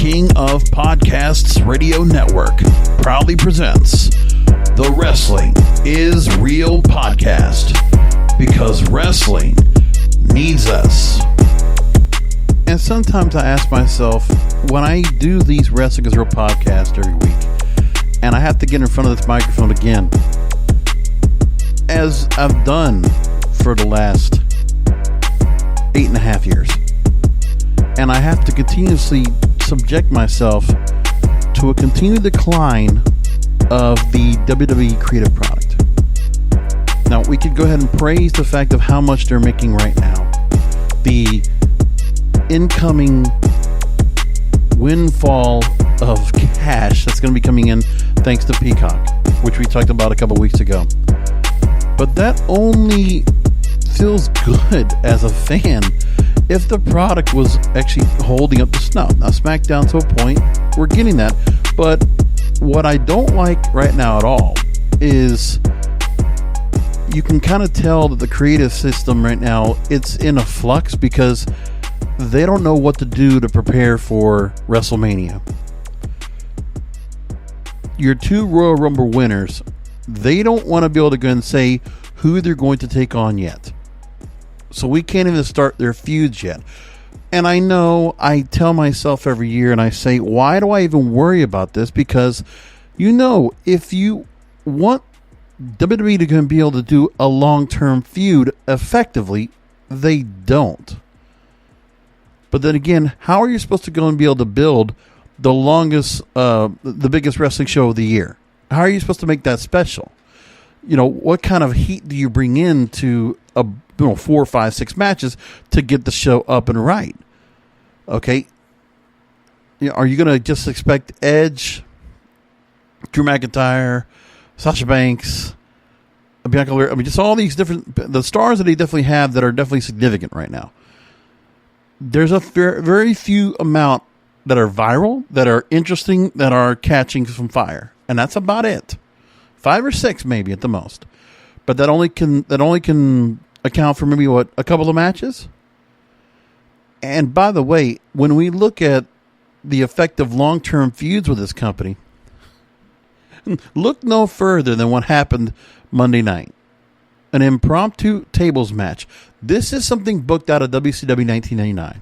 King of Podcasts Radio Network proudly presents the Wrestling is Real podcast, because wrestling needs us. And sometimes I ask myself, when I do these Wrestling is Real podcasts every week, and I have to get in front of this microphone again, as I've done for the last 8.5 years, and I have to continuously subject myself to a continued decline of the WWE creative product. Now, we could go ahead and praise the fact of how much they're making right now. The incoming windfall of cash that's going to be coming in thanks to Peacock, which we talked about a couple weeks ago. But that only feels good as a fan if the product was actually holding up to snuff. Now, SmackDown to a point, we're getting that. But what I don't like right now at all is you can kind of tell that the creative system right now, it's in a flux because they don't know what to do to prepare for WrestleMania. Your two Royal Rumble winners, they don't want to be able to go and say who they're going to take on yet. So we can't even start their feuds yet. And I know I tell myself every year and I say, why do I even worry about this? Because, you know, if you want WWE to be able to do a long-term feud effectively, they don't. But then again, how are you supposed to go and be able to build the longest, the biggest wrestling show of the year? How are you supposed to make that special? You know, what kind of heat do you bring into 4, 5, 6 matches to get the show up and right? Okay. Are you going to just expect Edge, Drew McIntyre, Sasha Banks, Bianca Belair? I mean, just all these different, the stars that they definitely have that are definitely significant right now. There's a very few amount that are viral, that are interesting, that are catching some fire. And that's about it. 5 or 6 maybe at the most. But that only can account for maybe a couple of matches. And by the way, when we look at the effect of long-term feuds with this company, look no further than what happened Monday night. An impromptu tables match. This is something booked out of WCW 1999.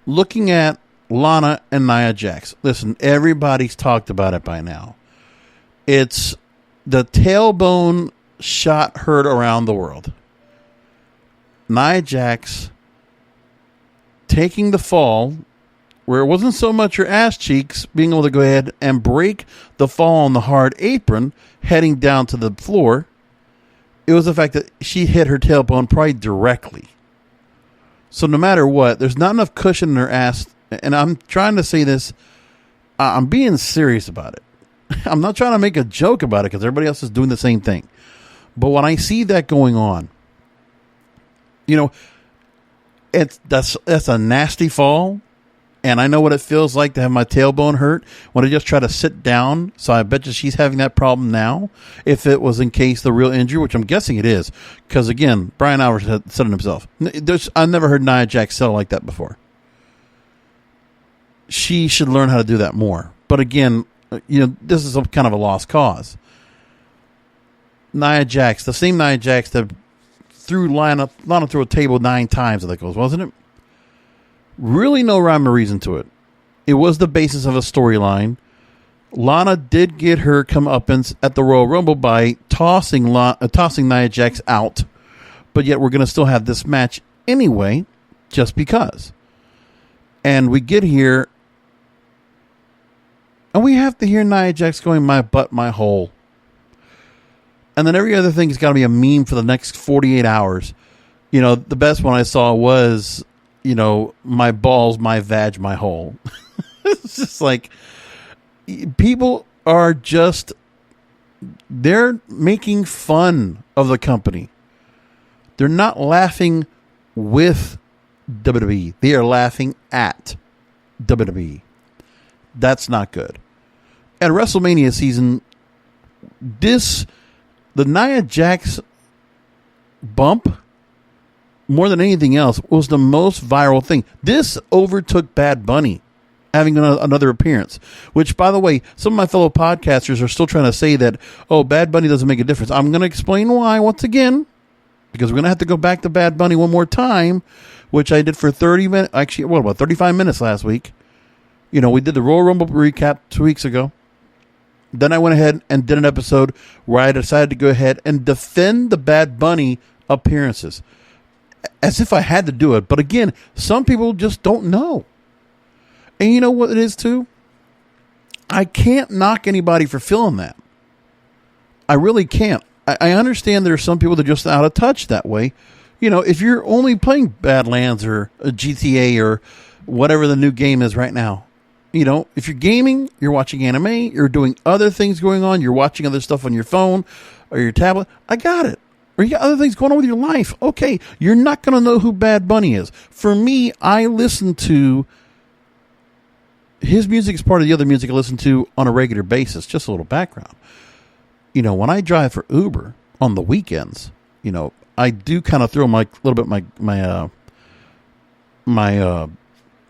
Looking at Lana and Nia Jax. Listen, everybody's talked about it by now. It's the tailbone shot heard around the world. Nia Jax taking the fall, where it wasn't so much her ass cheeks being able to go ahead and break the fall on the hard apron, heading down to the floor. It was the fact that she hit her tailbone probably directly. So no matter what, there's not enough cushion in her ass. And I'm trying to say this, I'm being serious about it. I'm not trying to make a joke about it because everybody else is doing the same thing. But when I see that going on, you know, that's a nasty fall. And I know what it feels like to have my tailbone hurt when I just try to sit down. So I bet you she's having that problem now. If it was in case the real injury, which I'm guessing it is. Because again, Brian Alvarez had said it himself. I've never heard Nia Jax sell like that before. She should learn how to do that more. But again, you know, this is kind of a lost cause. Nia Jax, the same Nia Jax that threw Lana through a table 9 times, I think it was, wasn't it? Really no rhyme or reason to it. It was the basis of a storyline. Lana did get her comeuppance at the Royal Rumble by tossing Nia Jax out, but yet we're going to still have this match anyway, just because. And we get here, and we have to hear Nia Jax going, my butt, my hole. And then every other thing has got to be a meme for the next 48 hours. You know, the best one I saw was, you know, my balls, my vag, my hole. It's just like, people are just, they're making fun of the company. They're not laughing with WWE. They are laughing at WWE. That's not good. At WrestleMania season, the Nia Jax bump, more than anything else, was the most viral thing. This overtook Bad Bunny having another appearance. Which, by the way, some of my fellow podcasters are still trying to say that, oh, Bad Bunny doesn't make a difference. I'm going to explain why once again, because we're going to have to go back to Bad Bunny one more time, which I did for 30 minutes. Actually, what, about 35 minutes last week. You know, we did the Royal Rumble recap 2 weeks ago. Then I went ahead and did an episode where I decided to go ahead and defend the Bad Bunny appearances. As if I had to do it. But again, some people just don't know. And you know what it is too? I can't knock anybody for feeling that. I really can't. I understand there are some people that are just out of touch that way. You know, if you're only playing Badlands or a GTA or whatever the new game is right now, you know, if you're gaming, you're watching anime, you're doing other things going on, you're watching other stuff on your phone or your tablet, I got it. Or you got other things going on with your life. Okay, you're not going to know who Bad Bunny is. For me, I listen to his music is part of the other music I listen to on a regular basis. Just a little background. You know, when I drive for Uber on the weekends, you know, I do kind of throw my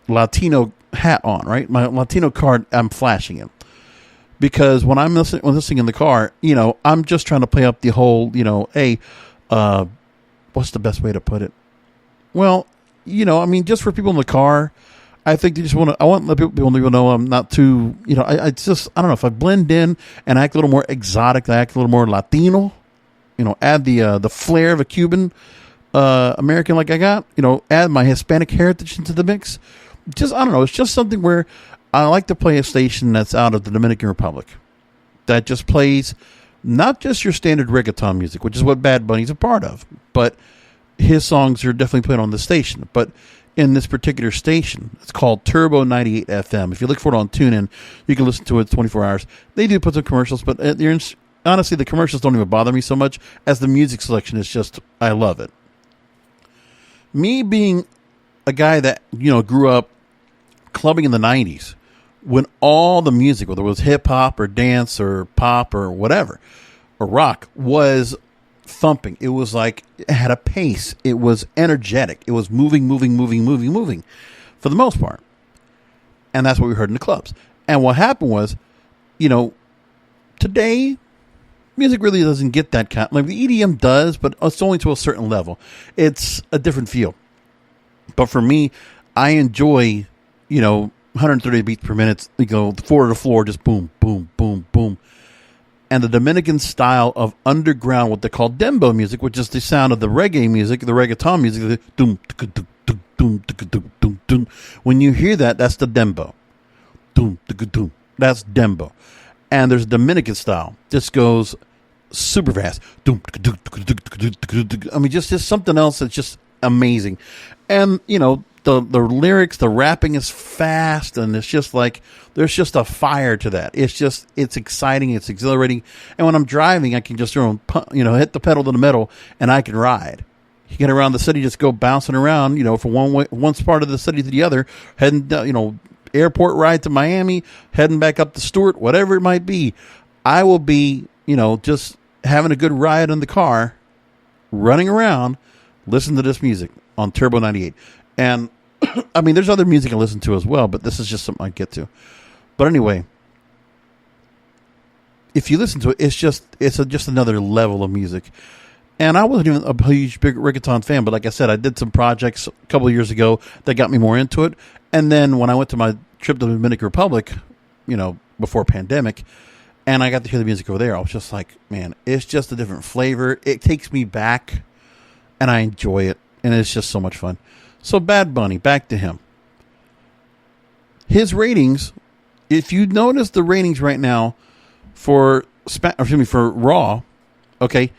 Latino hat on, right? My Latino card, I'm flashing it. Because when I'm listening in the car, you know, I'm just trying to play up the whole, you know, hey, what's the best way to put it? Well, you know, I mean, just for people in the car, I think they just I want people to know I'm not too, you know, I don't know, if I blend in and act a little more exotic, I act a little more Latino, you know, add the flair of a Cuban American like I got, you know, add my Hispanic heritage into the mix. Just, I don't know, it's just something where I like to play a station that's out of the Dominican Republic that just plays not just your standard reggaeton music, which is what Bad Bunny's a part of, but his songs are definitely played on the station. But in this particular station, it's called Turbo 98 FM. If you look for it on TuneIn, you can listen to it 24 hours. They do put some commercials, but honestly, the commercials don't even bother me so much as the music selection is just, I love it. Me being a guy that, you know, grew up clubbing in the 90s, when all the music, whether it was hip-hop or dance or pop or whatever, or rock, was thumping. It was like, it had a pace. It was energetic. It was moving for the most part. And that's what we heard in the clubs. And what happened was, you know, today, music really doesn't get that kind. Like the EDM does, but it's only to a certain level. It's a different feel. But for me, I enjoy, you know, 130 beats per minute, you go floor to floor, just boom, boom, boom, boom. And the Dominican style of underground, what they call dembo music, which is the sound of the reggae music, the reggaeton music, the doom, doom, doom, doom, doom. When you hear that, that's the dembo. Doom, doom, that's dembo. And there's a Dominican style. This goes super fast. Doom, I mean, just something else that's just amazing. And, you know, the lyrics, the rapping is fast, and it's just like, there's just a fire to that. It's exciting, it's exhilarating. And when I'm driving, I can just hit the pedal to the metal, and I can ride. You get around the city, just go bouncing around, you know, from one part of the city to the other, heading down, you know, airport ride to Miami, heading back up to Stewart, whatever it might be. I will be, you know, just having a good ride in the car, running around, listening to this music on Turbo 98. And, I mean, there's other music I listen to as well, but this is just something I get to. But anyway, if you listen to it, it's just another level of music. And I wasn't even a huge, big reggaeton fan, but like I said, I did some projects a couple of years ago that got me more into it. And then when I went to my trip to the Dominican Republic, you know, before pandemic, and I got to hear the music over there, I was just like, man, it's just a different flavor. It takes me back, and I enjoy it, and it's just so much fun. So Bad Bunny, back to him. His ratings, if you notice the ratings right now for Raw, okay,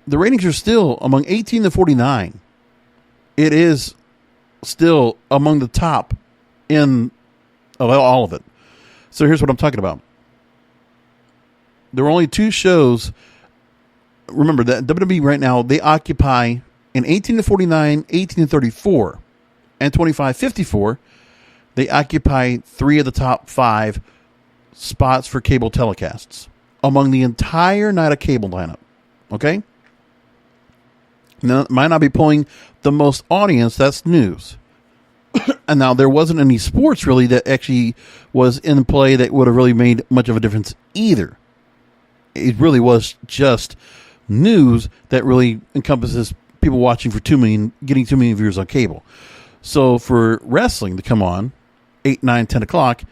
the ratings are still among 18 to 49. It is still among the top in all of it. So here's what I'm talking about. There are only two shows. Remember that WWE right now, they occupy in 18 to 49, 18 to 34, and 25-54, they occupy 3 of the top 5 spots for cable telecasts among the entire night of cable lineup. Okay? Now, it might not be pulling the most audience. That's news. And now there wasn't any sports really that actually was in play that would have really made much of a difference either. It really was just news that really encompasses people watching for 2 million, getting 2 million viewers on cable. So for wrestling to come on 8, 9, 10 o'clock,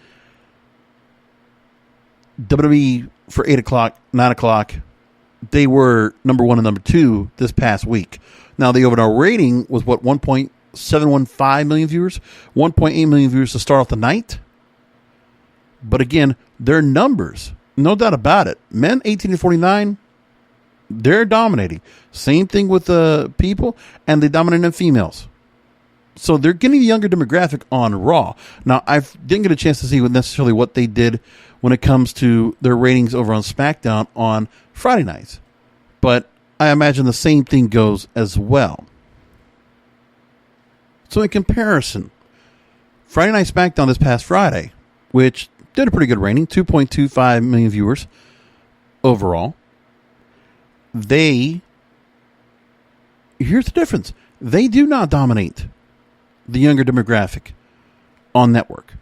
WWE for 8 o'clock, 9 o'clock, they were number 1 and number 2 this past week. Now the overall rating was what, 1.715 million viewers, 1.8 million viewers to start off the night. But again, their numbers, no doubt about it. Men 18 to 49, they're dominating. Same thing with the people, and they dominate in females. So they're getting the younger demographic on Raw. Now, I didn't get a chance to see necessarily what they did when it comes to their ratings over on SmackDown on Friday nights. But I imagine the same thing goes as well. So in comparison, Friday Night SmackDown this past Friday, which did a pretty good rating, 2.25 million viewers overall. Here's the difference. They do not dominate the younger demographic on network.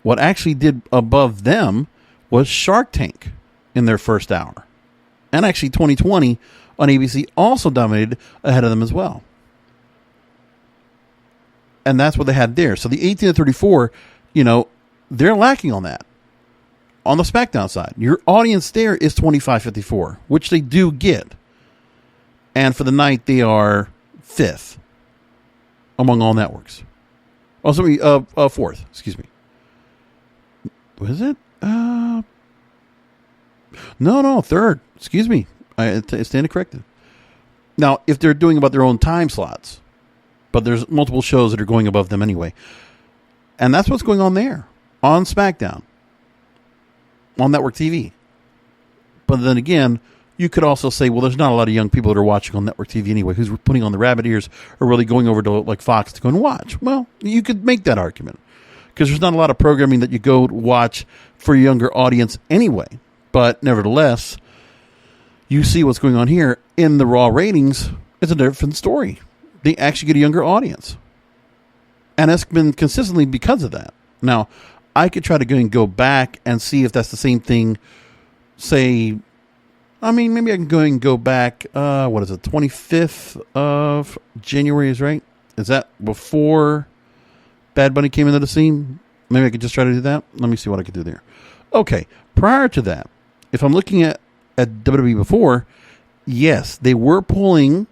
What actually did above them was Shark Tank in their first hour. And actually 2020 on ABC also dominated ahead of them as well. And that's what they had there. So the 18 to 34, they're lacking on that. On the SmackDown side, your audience there is 25-54, which they do get. And for the night, they are 5th among all networks. Oh, sorry, 4th. Excuse me. Was it? No, 3rd. Excuse me. I stand corrected. Now, if they're doing about their own time slots, but there's multiple shows that are going above them anyway. And that's what's going on there on SmackDown, on network TV. But then again, you could also say, well, there's not a lot of young people that are watching on network TV anyway, who's putting on the rabbit ears or really going over to like Fox to go and watch. Well, you could make that argument because there's not a lot of programming that you go to watch for a younger audience anyway. But nevertheless, you see what's going on here in the Raw ratings. It's a different story. They actually get a younger audience. And it's been consistently because of that. Now, I could try to go back and see if that's the same thing. Maybe I can go back, 25th of January is right? Is that before Bad Bunny came into the scene? Maybe I could just try to do that. Let me see what I could do there. Okay, prior to that, if I'm looking at WWE before, yes, they were pulling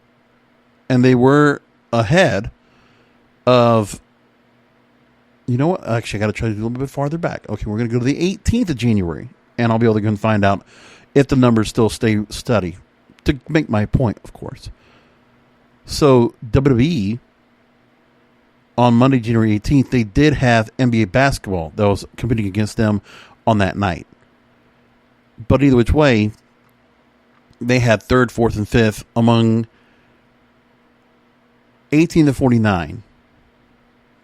and they were ahead of, you know what? Actually, I got to try to do a little bit farther back. Okay, we're going to go to the 18th of January, and I'll be able to go and find out if the numbers still stay steady, to make my point, of course. So, WWE, on Monday, January 18th, they did have NBA basketball that was competing against them on that night. But either which way, they had 3rd, 4th, and 5th among 18 to 49.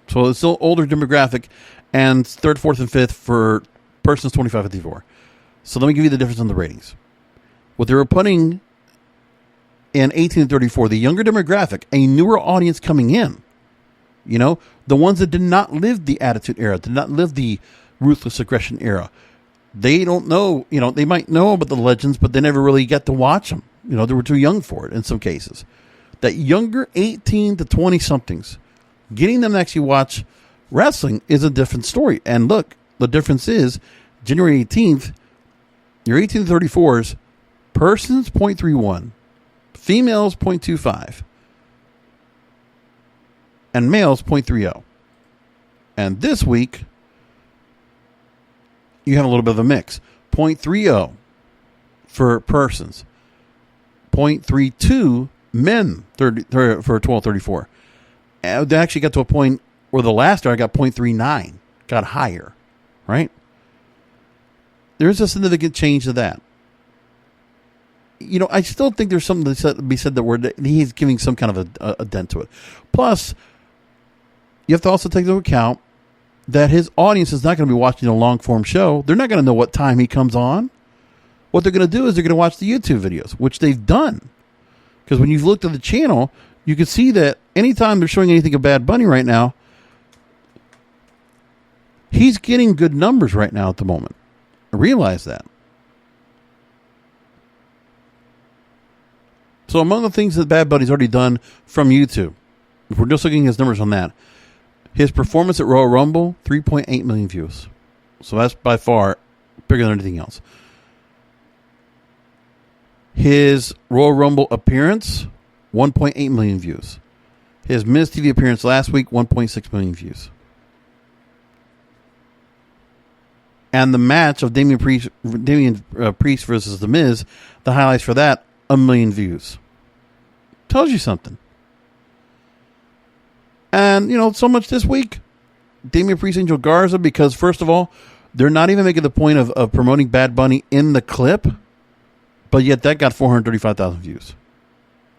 So it's still older demographic, and 3rd, 4th, and 5th for persons 25-54. So let me give you the difference in the ratings. What they were putting in 18 to 34, the younger demographic, a newer audience coming in, the ones that did not live the Attitude Era, did not live the Ruthless Aggression Era. They don't know, they might know about the legends, but they never really got to watch them. They were too young for it in some cases. That younger 18 to 20-somethings, getting them to actually watch wrestling is a different story. And look, the difference is January 18th, your 18 to 34s, persons 0.31, females 0.25, and males 0.30. And this week, you have a little bit of a mix. 0.30 for persons, 0.32 men for 12-34. They actually got to a point where the last hour got 0.39, got higher, right? There's a significant change to that. I still think there's something to be said that he's giving some kind of a dent to it. Plus, you have to also take into account that his audience is not going to be watching a long-form show. They're not going to know what time he comes on. What they're going to do is they're going to watch the YouTube videos, which they've done. Because when you've looked at the channel, you can see that anytime they're showing anything of Bad Bunny right now, He's getting good numbers right now at the moment. I realize that. So among the things that Bad Buddy's already done from YouTube, if we're just looking at his numbers on that, his performance at Royal Rumble, 3.8 million views. So that's by far bigger than anything else. His Royal Rumble appearance, 1.8 million views. His Miz TV appearance last week, 1.6 million views. And the match of Damian Priest versus The Miz, the highlights for that, 1 million views. Tells you something. And, so much this week, Damian Priest, Angel Garza, because first of all, they're not even making the point of promoting Bad Bunny in the clip, but yet that got 435,000 views.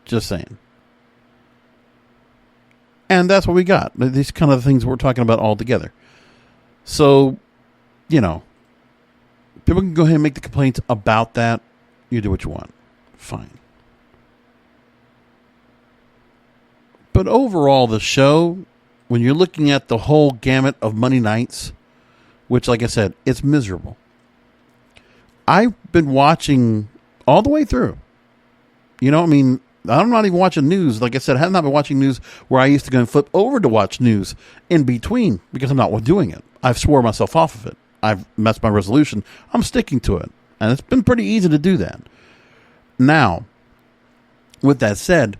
Just saying. And that's what we got. These kind of things we're talking about all together. So, people can go ahead and make the complaints about that. You do what you want. Fine. But overall, the show, when you're looking at the whole gamut of Monday nights, which, like I said, it's miserable. I've been watching all the way through. I'm not even watching news. Like I said, I have not been watching news where I used to go and flip over to watch news in between because I'm not doing it. I've swore myself off of it. That's my resolution. I'm sticking to it. And it's been pretty easy to do that. Now, with that said,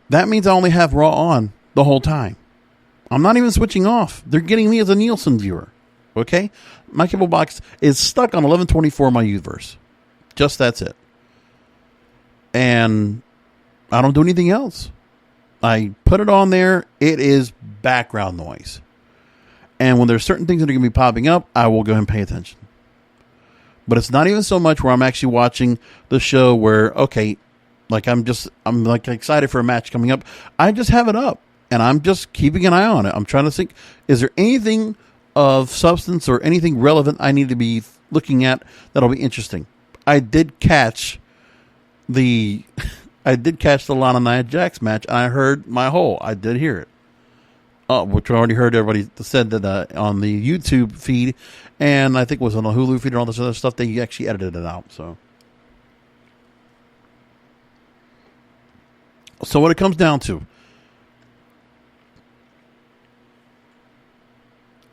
that means I only have Raw on the whole time. I'm not even switching off. They're getting me as a Nielsen viewer. Okay? My cable box is stuck on 1124 my universe. Just that's it. And I don't do anything else. I put it on there. It is background noise. And when there's certain things that are going to be popping up, I will go ahead and pay attention. But it's not even so much where I'm actually watching the show where, okay, like I'm excited for a match coming up. I just have it up and I'm just keeping an eye on it. I'm trying to think, is there anything of substance or anything relevant I need to be looking at that'll be interesting? I did catch the Lana Nia Jax match, and I heard my whole. I did hear it. Which I already heard everybody said that on the YouTube feed, and I think it was on the Hulu feed and all this other stuff. They actually edited it out. So what it comes down to,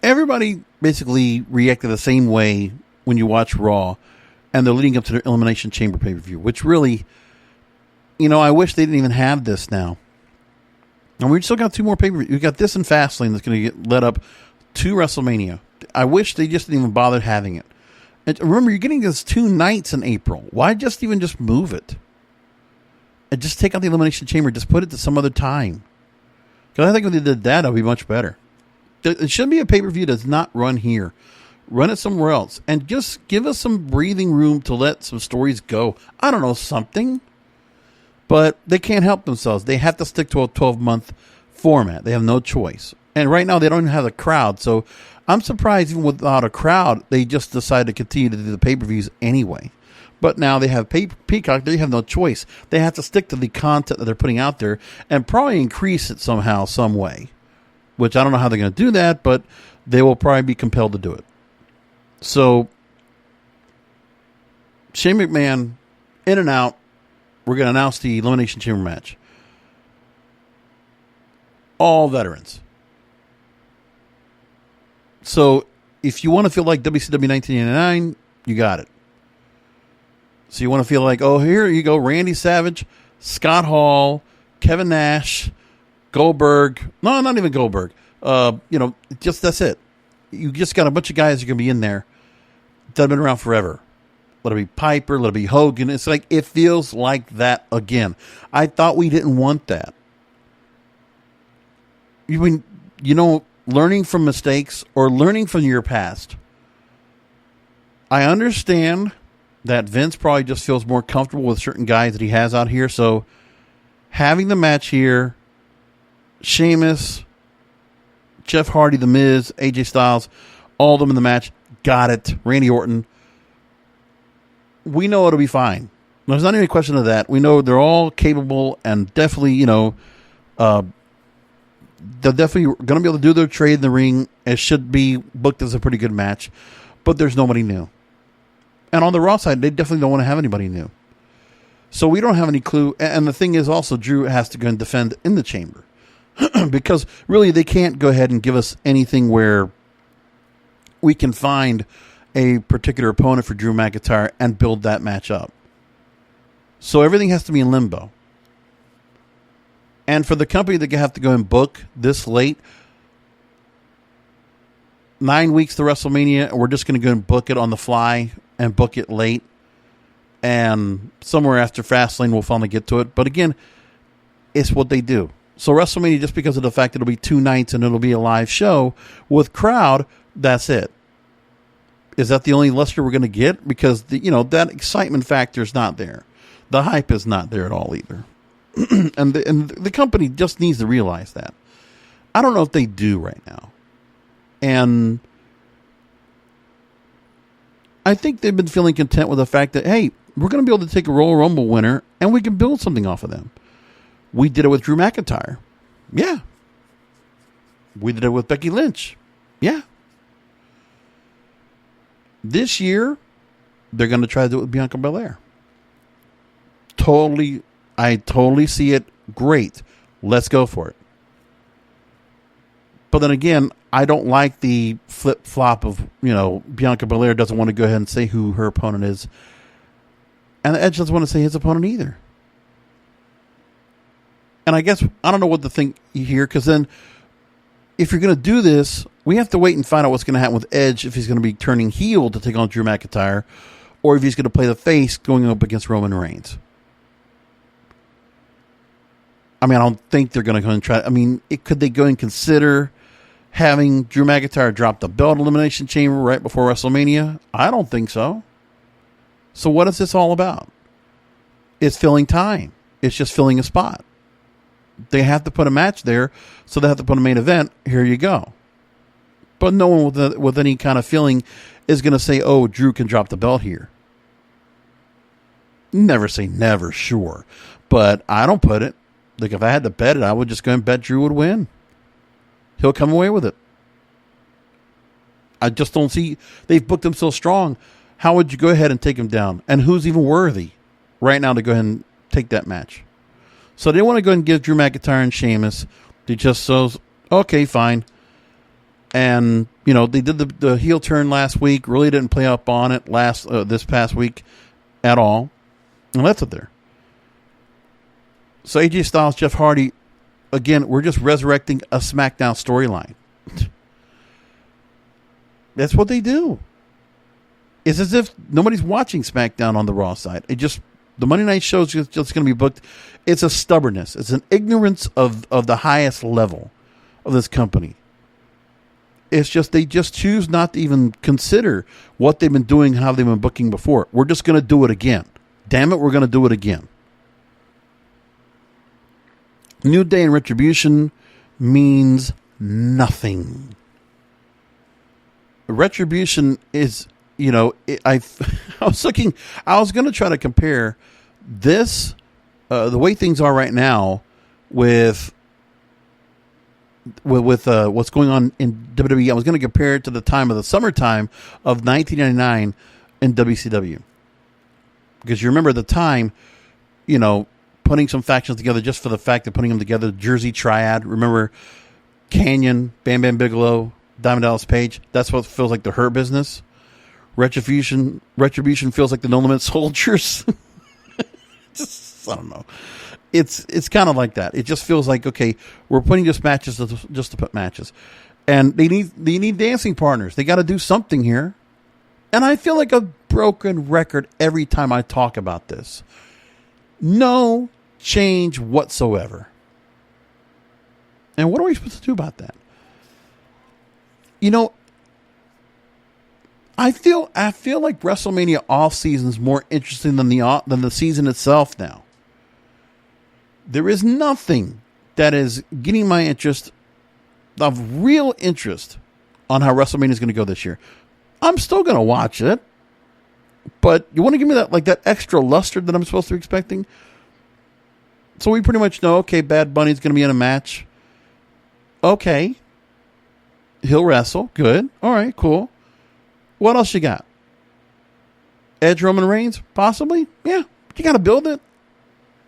everybody basically reacted the same way when you watch Raw, and they're leading up to their Elimination Chamber pay-per-view, which really, I wish they didn't even have this now. And we still got 2 more pay-per-views. We got this and Fastlane that's going to get led up to WrestleMania. I wish they just didn't even bother having it. And remember, you're getting this 2 nights in April. Why just move it? And just take out the Elimination Chamber. Just put it to some other time. Because I think if they did that, it would be much better. It shouldn't be a pay-per-view that's not run here. Run it somewhere else. And just give us some breathing room to let some stories go. I don't know, something. But they can't help themselves. They have to stick to a 12-month format. They have no choice. And right now, they don't even have a crowd. So I'm surprised, even without a crowd, they just decide to continue to do the pay-per-views anyway. But now they have Peacock. They have no choice. They have to stick to the content that they're putting out there and probably increase it somehow, some way. Which I don't know how they're going to do that, but they will probably be compelled to do it. So, Shane McMahon, in and out. We're going to announce the Elimination Chamber match. All veterans. So, if you want to feel like WCW 1989, you got it. So, you want to feel like, oh, here you go, Randy Savage, Scott Hall, Kevin Nash, Goldberg. No, not even Goldberg. Just that's it. You just got a bunch of guys who are going to be in there that have been around forever. Let it be Piper, let it be Hogan. It's like, it feels like that again. I thought we didn't want that. Learning from mistakes or learning from your past. I understand that Vince probably just feels more comfortable with certain guys that he has out here. So having the match here, Sheamus, Jeff Hardy, The Miz, AJ Styles, all of them in the match, got it. Randy Orton. We know it'll be fine. There's not any question of that. We know they're all capable and definitely, they're definitely going to be able to do their trade in the ring. It should be booked as a pretty good match, but there's nobody new. And on the Raw side, they definitely don't want to have anybody new. So we don't have any clue. And the thing is also, Drew has to go and defend in the chamber. Because really, they can't go ahead and give us anything where we can find a particular opponent for Drew McIntyre and build that match up. So everything has to be in limbo. And for the company that have to go and book this late, 9 weeks to WrestleMania, and we're just going to go and book it on the fly and book it late. And somewhere after Fastlane, we'll finally get to it. But again, it's what they do. So WrestleMania, just because of the fact that it'll be 2 nights and it'll be a live show with crowd, that's it. Is that the only luster we're going to get? Because that excitement factor is not there. The hype is not there at all either. and the company just needs to realize that. I don't know if they do right now. And I think they've been feeling content with the fact that, hey, we're going to be able to take a Royal Rumble winner and we can build something off of them. We did it with Drew McIntyre. Yeah. We did it with Becky Lynch. Yeah. This year, they're going to try to do it with Bianca Belair. I totally see it. Great. Let's go for it. But then again, I don't like the flip-flop of, Bianca Belair doesn't want to go ahead and say who her opponent is. And Edge doesn't want to say his opponent either. And I guess, I don't know what to think here, because then if you're going to do this, we have to wait and find out what's going to happen with Edge, if he's going to be turning heel to take on Drew McIntyre, or if he's going to play the face going up against Roman Reigns. I mean, I don't think they're going to go and try. I mean, could they go and consider having Drew McIntyre drop the belt Elimination Chamber right before WrestleMania? I don't think so. So what is this all about? It's filling time. It's just filling a spot. They have to put a match there, so they have to put a main event. Here you go. But no one with any kind of feeling is going to say, oh, Drew can drop the belt here. Never say never, sure. But I don't put it. Like, if I had to bet it, I would just go and bet Drew would win. He'll come away with it. I just don't see. They've booked him so strong. How would you go ahead and take him down? And who's even worthy right now to go ahead and take that match? So they want to go and give Drew McIntyre and Sheamus. They just so, okay, fine. And, they did the heel turn last week. Really didn't play up on it this past week at all. And left it there. So AJ Styles, Jeff Hardy, again, we're just resurrecting a SmackDown storyline. That's what they do. It's as if nobody's watching SmackDown on the Raw side. The Monday night show is just going to be booked. It's a stubbornness. It's an ignorance of the highest level of this company. It's just they just choose not to even consider what they've been doing, how they've been booking before. We're just going to do it again. Damn it, we're going to do it again. New Day and Retribution means nothing. Retribution is, I was going to try to compare this, the way things are right now with what's going on in WWE. I was going to compare it to the time of the summertime of 1999 in WCW. Because you remember at the time, putting some factions together just for the fact of putting them together, Jersey Triad. Remember Canyon, Bam Bam Bigelow, Diamond Dallas Page? That's what feels like the Hurt Business. Retribution feels like the No Limit Soldiers. Just, I don't know. It's kind of like that. It just feels like, okay, we're putting just matches just to put matches. And they need dancing partners. They got to do something here. And I feel like a broken record every time I talk about this. No change whatsoever. And what are we supposed to do about that? I feel like WrestleMania off season is more interesting than the season itself now. There is nothing that is getting my interest, of real interest, on how WrestleMania is going to go this year. I'm still going to watch it, but you want to give me that extra luster that I'm supposed to be expecting? So we pretty much know, okay, Bad Bunny's going to be in a match. Okay. He'll wrestle. Good. All right, cool. What else you got? Edge Roman Reigns? Possibly. Yeah. You got to build it.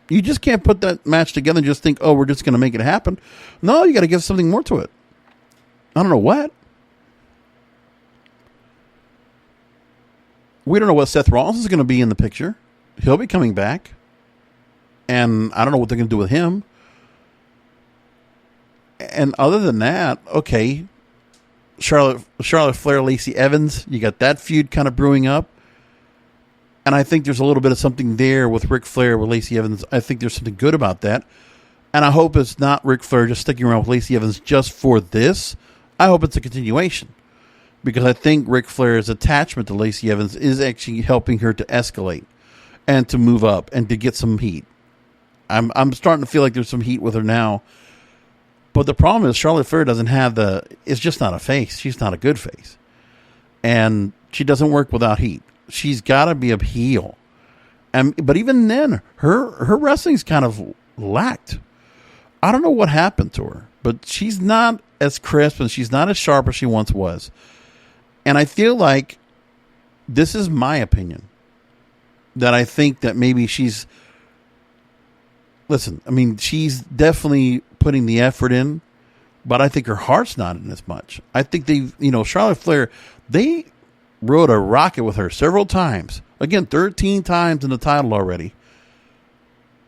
You just can't put that match together and just think, oh, we're just going to make it happen. No, you got to give something more to it. I don't know what. We don't know what Seth Rollins is going to be in the picture. He'll be coming back. And I don't know what they're going to do with him. And other than that, okay, Charlotte Flair, Lacey Evans, you got that feud kind of brewing up. And I think there's a little bit of something there with Ric Flair, with Lacey Evans. I think there's something good about that. And I hope it's not Ric Flair just sticking around with Lacey Evans just for this. I hope it's a continuation. Because I think Ric Flair's attachment to Lacey Evans is actually helping her to escalate and to move up and to get some heat. I'm starting to feel like there's some heat with her now. But the problem is Charlotte Flair doesn't have it's just not a face. She's not a good face. And she doesn't work without heat. She's got to be a heel. But even then, her wrestling's kind of lacked. I don't know what happened to her, but she's not as crisp and she's not as sharp as she once was. And I feel like, this is my opinion, that I think that maybe she's definitely putting the effort in, but I think her heart's not in as much. I think Charlotte Flair, they rode a rocket with her several times. Again, 13 times in the title already.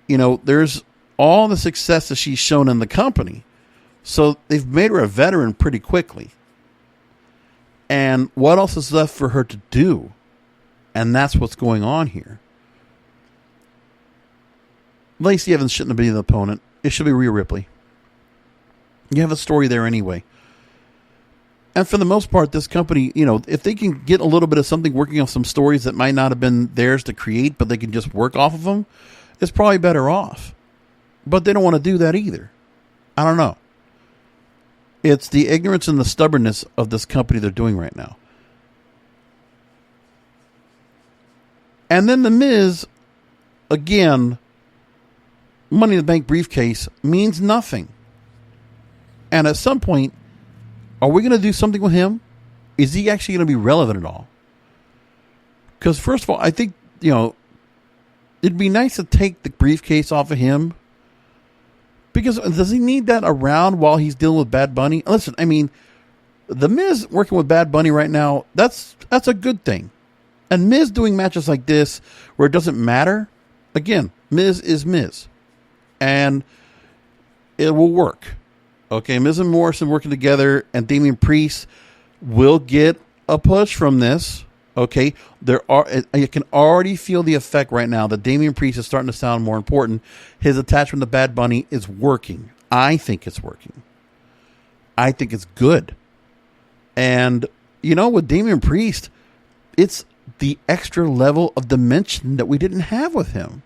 There's all the success that she's shown in the company. So they've made her a veteran pretty quickly. And what else is left for her to do? And that's what's going on here. Lacey Evans shouldn't have been the opponent. It should be Rhea Ripley. You have a story there anyway. And for the most part, this company, if they can get a little bit of something working on some stories that might not have been theirs to create, but they can just work off of them, it's probably better off. But they don't want to do that either. I don't know. It's the ignorance and the stubbornness of this company they're doing right now. And then The Miz, again, Money in the Bank briefcase means nothing. And at some point, are we going to do something with him? Is he actually going to be relevant at all? Because first of all, I think, it'd be nice to take the briefcase off of him. Because does he need that around while he's dealing with Bad Bunny? Listen, The Miz working with Bad Bunny right now, that's a good thing. And Miz doing matches like this where it doesn't matter, again, Miz is Miz. And it will work. Okay, Miz and Morrison working together, and Damian Priest will get a push from this. Okay, you can already feel the effect right now that Damian Priest is starting to sound more important. His attachment to Bad Bunny is working. I think it's working. I think it's good. And, with Damian Priest, it's the extra level of dimension that we didn't have with him.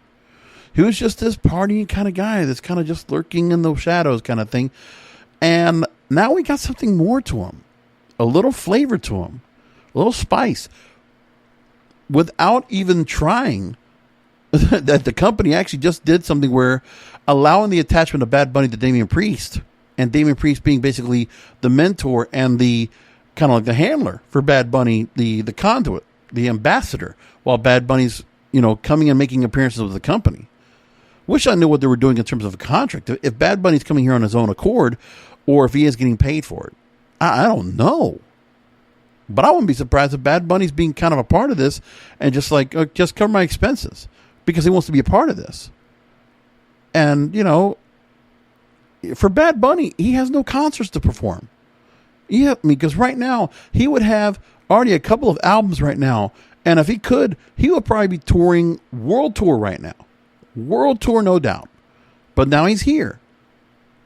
He was just this partying kind of guy that's kind of just lurking in the shadows kind of thing. And now we got something more to him. A little flavor to him. A little spice. Without even trying, that the company actually just did something where allowing the attachment of Bad Bunny to Damian Priest, and Damian Priest being basically the mentor and the kind of like the handler for Bad Bunny, the conduit, the ambassador, while Bad Bunny's, coming and making appearances with the company. Wish I knew what they were doing in terms of a contract. If Bad Bunny's coming here on his own accord, or if he is getting paid for it. I don't know. But I wouldn't be surprised if Bad Bunny's being kind of a part of this and just just cover my expenses because he wants to be a part of this. And, for Bad Bunny, he has no concerts to perform. Because right now, he would have already a couple of albums right now. And if he could, he would probably be touring World Tour right now. World Tour, no doubt. But now he's here.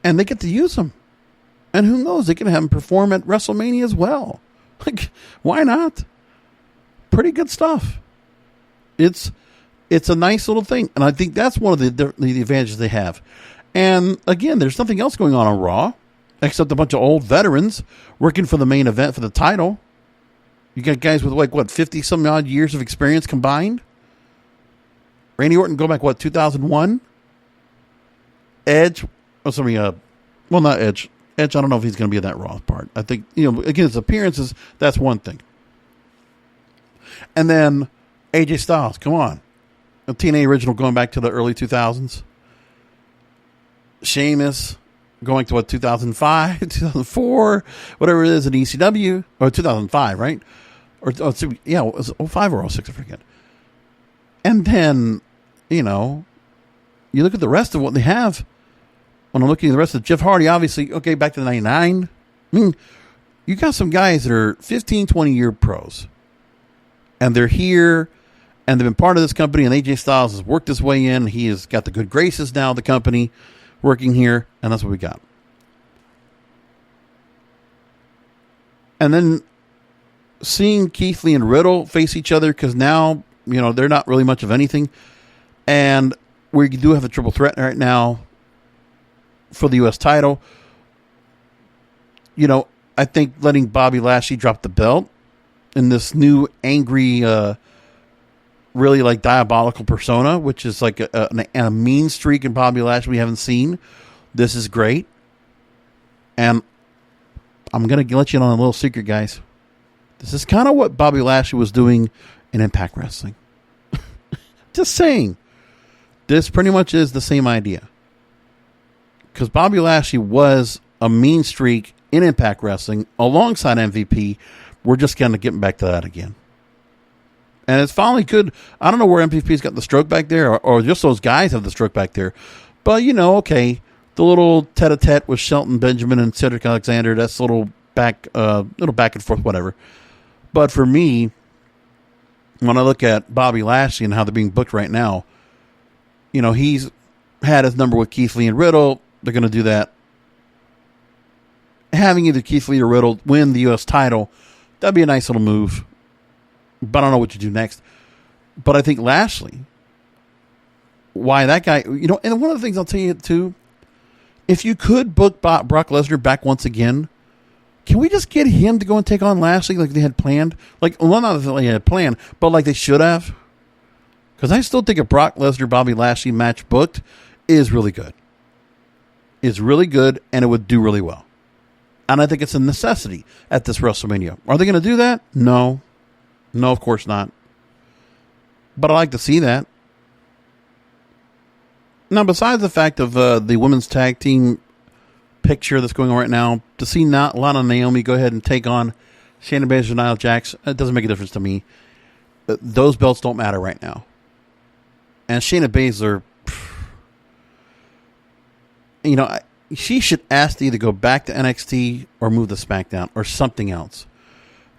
And they get to use him. And who knows, they can have him perform at WrestleMania as well. Why not? Pretty good stuff. It's a nice little thing. And I think that's one of the advantages they have. And again, there's nothing else going on Raw except a bunch of old veterans working for the main event for the title. You got guys with 50-some odd years of experience combined? Randy Orton go back, 2001? Edge? Not Edge. Edge, I don't know if he's going to be in that Raw part. I think, again, his appearances, that's one thing. And then AJ Styles, come on. A TNA original going back to the early 2000s. Sheamus going to 2005, 2004, whatever it is in ECW, or 2005, right? It was 05 or 06, I forget. And then, you look at the rest of what they have. When I'm looking at the rest of Jeff Hardy, obviously, okay, back to the 99. I mean, you got some guys that are 15, 20-year pros. And they're here, and they've been part of this company, and AJ Styles has worked his way in. He has got the good graces now of the company working here, and that's what we got. And then seeing Keith Lee and Riddle face each other, because now, they're not really much of anything. And we do have a triple threat right now for the U.S. title. I think letting Bobby Lashley drop the belt in this new angry, really like diabolical persona, which is like a mean streak in Bobby Lashley we haven't seen. This is great. And I'm going to let you in on a little secret, guys. This is kind of what Bobby Lashley was doing in Impact Wrestling. Just saying. This pretty much is the same idea. Because Bobby Lashley was a mean streak in Impact Wrestling alongside MVP. We're just kind of getting back to that again. And it's finally good. I don't know where MVP's got the stroke back there, or just those guys have the stroke back there. But, okay, the little tete-a-tete with Shelton Benjamin and Cedric Alexander, that's a little back and forth, whatever. But for me, when I look at Bobby Lashley and how they're being booked right now, he's had his number with Keith Lee and Riddle. They're going to do that. Having either Keith Lee or Riddle win the U.S. title, that'd be a nice little move. But I don't know what you do next. But I think Lashley, why that guy, and one of the things I'll tell you too, if you could book Brock Lesnar back once again, can we just get him to go and take on Lashley like they had planned? Not that they had planned, but like they should have. Because I still think a Brock Lesnar-Bobby Lashley match booked is really good. It's really good, and it would do really well. And I think it's a necessity at this WrestleMania. Are they going to do that? No. No, of course not. But I like to see that. Now, besides the fact of the women's tag team picture that's going on right now, to see Lana and Naomi go ahead and take on Shayna Baszler and Nia Jax, it doesn't make a difference to me. Those belts don't matter right now. And Shayna Baszler, she should ask to either go back to NXT or move to SmackDown or something else.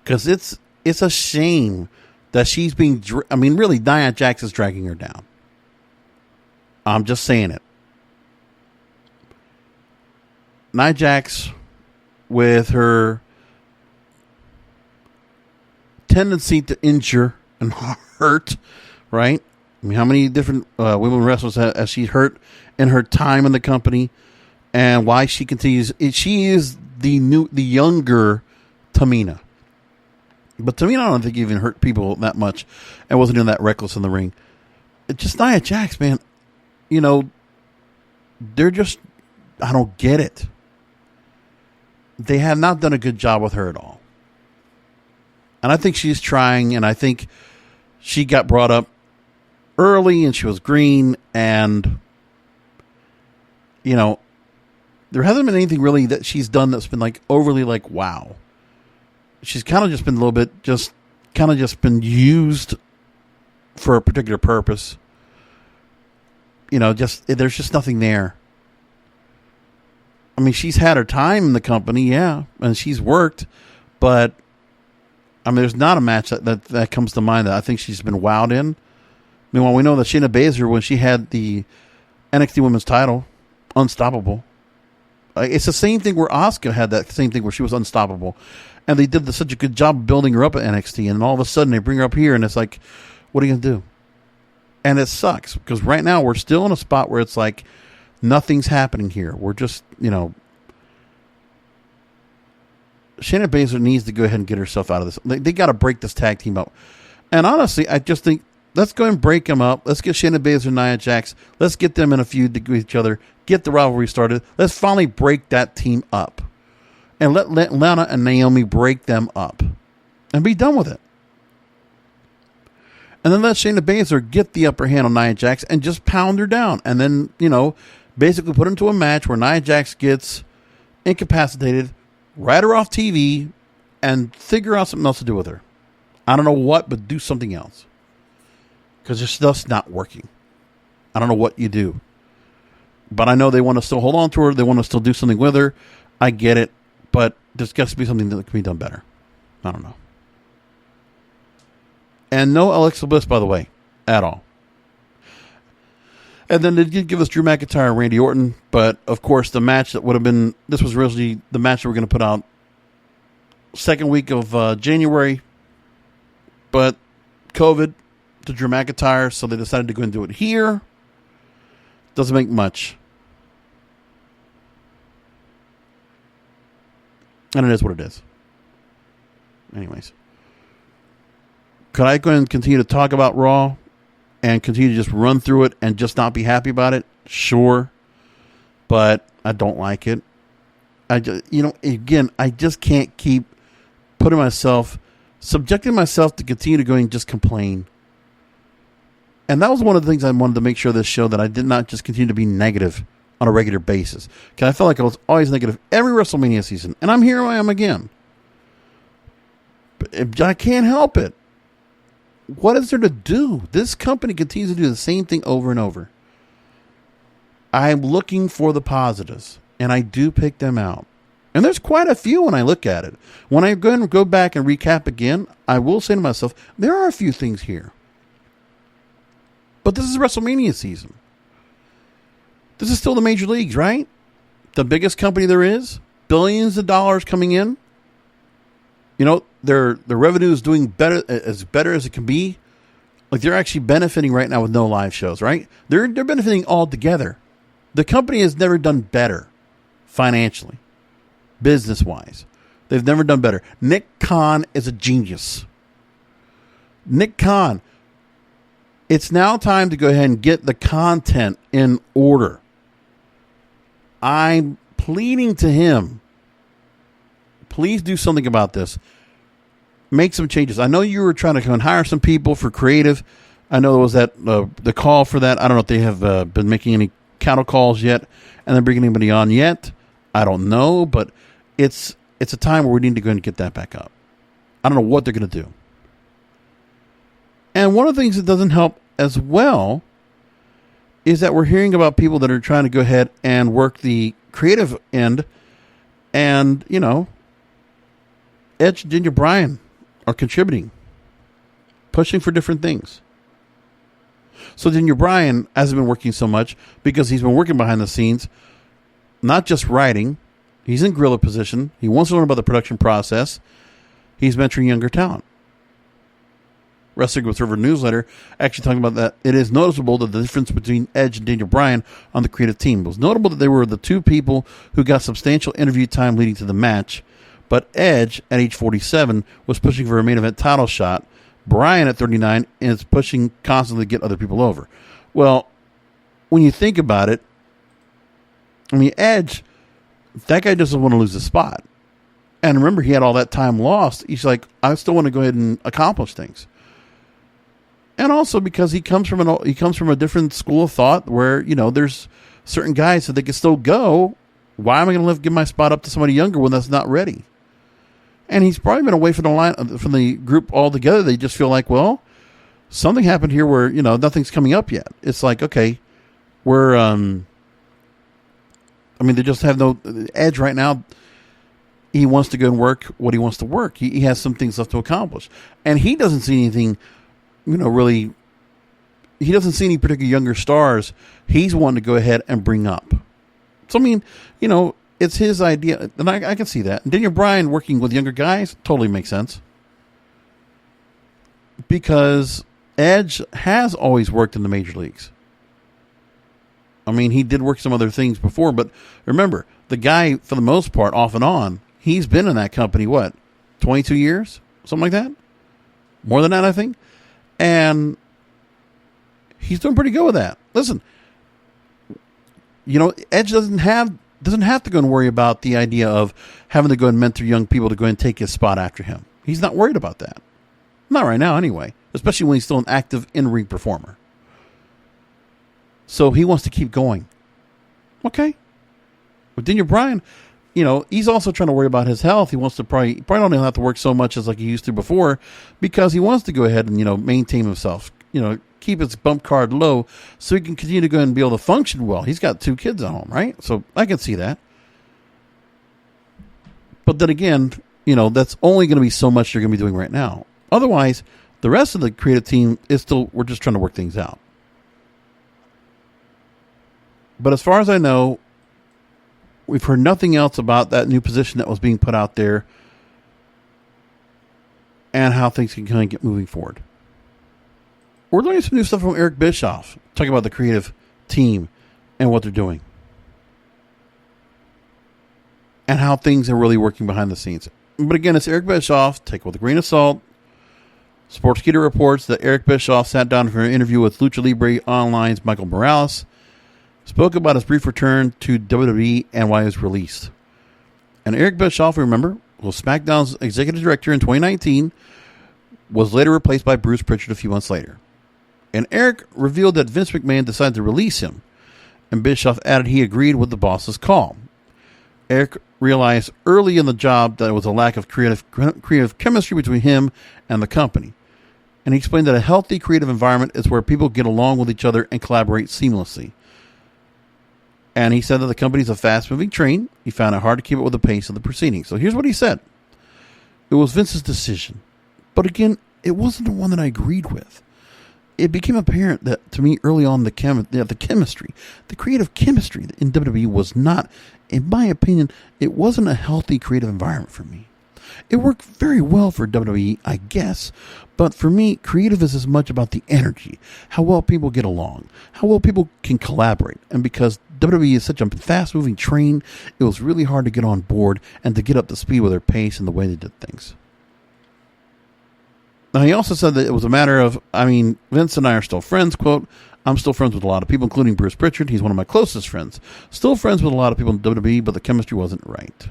Because it's a shame that she's being... really, Nia Jax is dragging her down. I'm just saying it. Nia Jax, with her tendency to injure and hurt, right? How many different women wrestlers has she hurt in her time in the company, and why she continues? She is the younger Tamina, but Tamina, I don't think even hurt people that much, and wasn't even that reckless in the ring. It's just Nia Jax, man. They're just, I don't get it. They have not done a good job with her at all. And I think she's trying, and I think she got brought up early and she was green, and there hasn't been anything really that she's done that's been overly wow. She's kind of just been a little bit just been used for a particular purpose. There's just nothing there. She's had her time in the company, yeah, and she's worked, but there's not a match that comes to mind that I think she's been wowed in. Meanwhile, we know that Shayna Baszler, when she had the NXT Women's title, unstoppable. It's the same thing where Asuka had that same thing where she was unstoppable, and they did such a good job building her up at NXT, and all of a sudden they bring her up here, and it's like, what are you gonna do? And it sucks because right now we're still in a spot where it's like nothing's happening here. We're just, Shayna Baszler needs to go ahead and get herself out of this. They got to break this tag team up. And honestly, I just think Let's go and break them up. Let's get Shayna Baszler and Nia Jax. Let's get them in a feud with each other. Get the rivalry started. Let's finally break that team up. And let Lana and Naomi break them up. And be done with it. And then let Shayna Baszler get the upper hand on Nia Jax and just pound her down. And then, basically put her into a match where Nia Jax gets incapacitated, write her off TV, and figure out something else to do with her. I don't know what, but do something else. Because this stuff's not working. I don't know what you do. But I know they want to still hold on to her. They want to still do something with her. I get it. But there's got to be something that can be done better. I don't know. And no Alexa Bliss, by the way, at all. And then they did give us Drew McIntyre and Randy Orton. But, of course, the match that would have been... This was originally the match that we're going to put out second week of January. But COVID to Drew McIntyre, so they decided to go and do it here. Doesn't make much. And it is what it is. Anyways. Could I go and continue to talk about Raw and continue to just run through it and just not be happy about it? Sure. But I don't like it. I just can't keep subjecting myself to continue to go and just complain. And that was one of the things I wanted to make sure this show that I did not just continue to be negative on a regular basis. Because I felt like I was always negative every WrestleMania season. And here I am again. But I can't help it. What is there to do? This company continues to do the same thing over and over. I'm looking for the positives. And I do pick them out. And there's quite a few when I look at it. When I go back and recap again, I will say to myself, there are a few things here. But this is WrestleMania season. This is still the major leagues, right? The biggest company there is. Billions of dollars coming in. Their revenue is doing better as it can be. Like they're actually benefiting right now with no live shows, right? They're benefiting all together. The company has never done better financially, business-wise. They've never done better. Nick Khan is a genius. Nick Khan. It's now time to go ahead and get the content in order. I'm pleading to him. Please do something about this. Make some changes. I know you were trying to come and hire some people for creative. I know there was that the call for that. I don't know if they have been making any counter calls yet and then bringing anybody on yet. I don't know, but it's a time where we need to go and get that back up. I don't know what they're going to do. And one of the things that doesn't help as well is that we're hearing about people that are trying to go ahead and work the creative end. And, Edge and Daniel Bryan are contributing, pushing for different things. So Daniel Bryan hasn't been working so much because he's been working behind the scenes, not just writing. He's in gorilla position. He wants to learn about the production process. He's mentoring younger talent. Wrestling Observer newsletter actually talking about that. It is noticeable that the difference between Edge and Daniel Bryan on the creative team. It was notable that they were the two people who got substantial interview time leading to the match, but Edge at age 47 was pushing for a main event title shot. Bryan at 39 is pushing constantly to get other people over. Well, when you think about it, Edge, that guy doesn't want to lose a spot. And remember, he had all that time lost. He's like, I still want to go ahead and accomplish things. And also because he comes from a different school of thought where, there's certain guys that they can still go. Why am I going to give my spot up to somebody younger when that's not ready? And he's probably been away from the group altogether. They just feel like, well, something happened here where, nothing's coming up yet. It's like, okay, we're, they just have no Edge right now. He wants to go and work what he wants to work. He has some things left to accomplish. And he doesn't see anything, really, he doesn't see any particular younger stars he's wanting to go ahead and bring up. So, it's his idea, and I can see that. And Daniel Bryan working with younger guys totally makes sense. Because Edge has always worked in the major leagues. He did work some other things before, but remember, the guy, for the most part, off and on, he's been in that company, 22 years? Something like that? More than that, I think. And He's doing pretty good with that. Listen, Edge doesn't have to go and worry about the idea of having to go and mentor young people to go and take his spot after him. He's not worried about that. Not right now, anyway. Especially when he's still an active in-ring performer. So he wants to keep going. Okay. But Daniel Bryan, he's also trying to worry about his health. He wants to probably don't have to work so much as like he used to before, because he wants to go ahead and, maintain himself, keep his bump card low so he can continue to go and be able to function well. He's got 2 kids at home, right? So I can see that. But then again, that's only going to be so much you're going to be doing right now. Otherwise, the rest of the creative team is still, we're just trying to work things out. But as far as I know, we've heard nothing else about that new position that was being put out there and how things can kind of get moving forward. We're learning some new stuff from Eric Bischoff, talking about the creative team and what they're doing. And how things are really working behind the scenes. But again, it's Eric Bischoff. Take it with a grain of salt. Sportskeeda reports that Eric Bischoff sat down for an interview with Lucha Libre Online's Michael Morales. Spoke about his brief return to WWE and why he was released. And Eric Bischoff, remember, was SmackDown's executive director in 2019, was later replaced by Bruce Pritchard a few months later. And Eric revealed that Vince McMahon decided to release him, and Bischoff added he agreed with the boss's call. Eric realized early in the job that there was a lack of creative chemistry between him and the company. And he explained that a healthy creative environment is where people get along with each other and collaborate seamlessly. And he said that the company's a fast-moving train. He found it hard to keep up with the pace of the proceedings. So here's what he said. It was Vince's decision. But again, it wasn't the one that I agreed with. It became apparent that to me early on the chemistry, the creative chemistry in WWE was not, in my opinion, it wasn't a healthy creative environment for me. It worked very well for WWE, I guess, but for me, creative is as much about the energy, how well people get along, how well people can collaborate. And because WWE is such a fast-moving train, it was really hard to get on board and to get up to speed with their pace and the way they did things. Now, he also said that it was a matter of, Vince and I are still friends, quote, I'm still friends with a lot of people, including Bruce Pritchard. He's one of my closest friends. Still friends with a lot of people in WWE, but the chemistry wasn't right.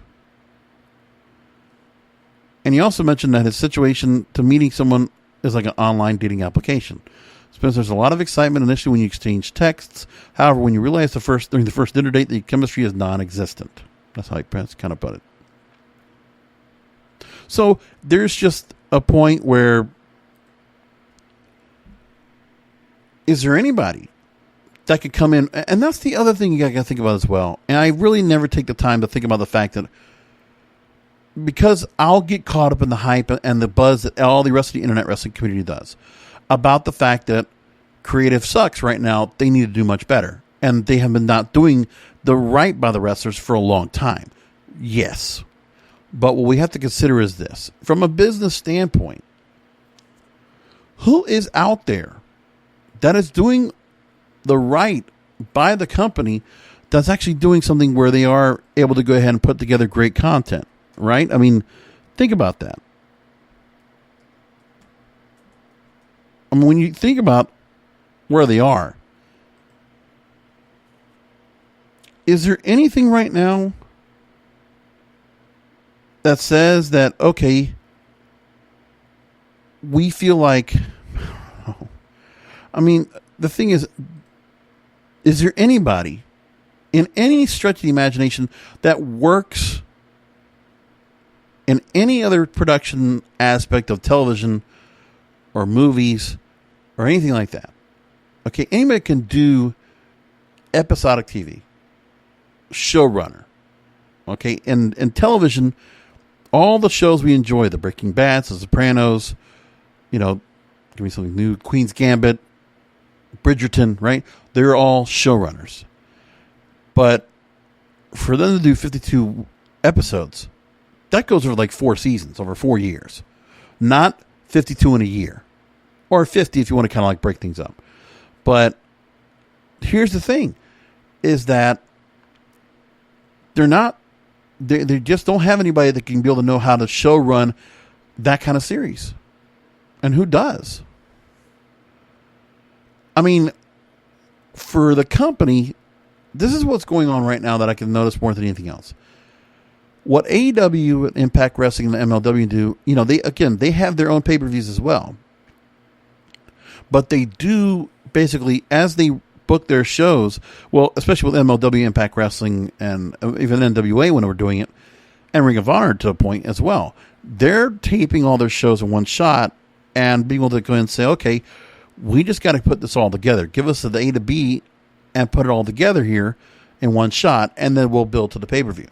And he also mentioned that his situation to meeting someone is like an online dating application. Because there's a lot of excitement initially when you exchange texts. However, when you realize during the first dinner date, the chemistry is non-existent. That's how he kind of put it. So there's just a point where, is there anybody that could come in? And that's the other thing you got to think about as well. And I really never take the time to think about the fact that, because I'll get caught up in the hype and the buzz that all the rest of the internet wrestling community does about the fact that creative sucks right now. They need to do much better. And they have been not doing the right by the wrestlers for a long time. Yes. But what we have to consider is this. From a business standpoint, who is out there that is doing the right by the company that's actually doing something where they are able to go ahead and put together great content, right? Think about that. When you think about where they are, is there anything right now that says that, okay, we feel like, the thing is there anybody in any stretch of the imagination that works in any other production aspect of television or movies or anything like that? Okay, anybody can do episodic TV, showrunner. Okay, and television, all the shows we enjoy, the Breaking Bad, the Sopranos, give me something new, Queen's Gambit, Bridgerton, right? They're all showrunners. But for them to do 52 episodes, that goes over like 4 seasons, over 4 years. Not 52 in a year. Or 50 if you want to kind of like break things up. But here's the thing, is that they just don't have anybody that can be able to know how to show run that kind of series. And who does? for the company, this is what's going on right now that I can notice more than anything else. What AEW and Impact Wrestling and the MLW do, they have their own pay-per-views as well. But they do basically, as they book their shows, well, especially with MLW, Impact Wrestling, and even NWA when we're doing it, and Ring of Honor to a point as well, they're taping all their shows in one shot and being able to go in and say, okay, we just got to put this all together. Give us the A to B and put it all together here in one shot, and then we'll build to the pay-per-view.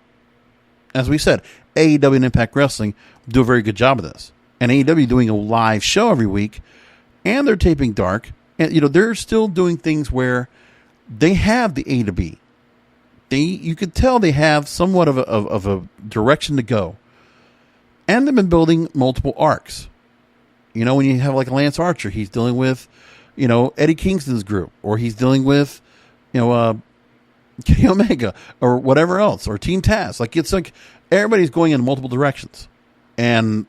As we said, AEW and Impact Wrestling do a very good job of this. And AEW doing a live show every week, and they're taping dark. And, they're still doing things where they have the A to B. You could tell they have somewhat of a direction to go. And they've been building multiple arcs. When you have like Lance Archer, he's dealing with, Eddie Kingston's group, or he's dealing with, Kenny Omega, or whatever else, or Team Taz. Like, it's like everybody's going in multiple directions. And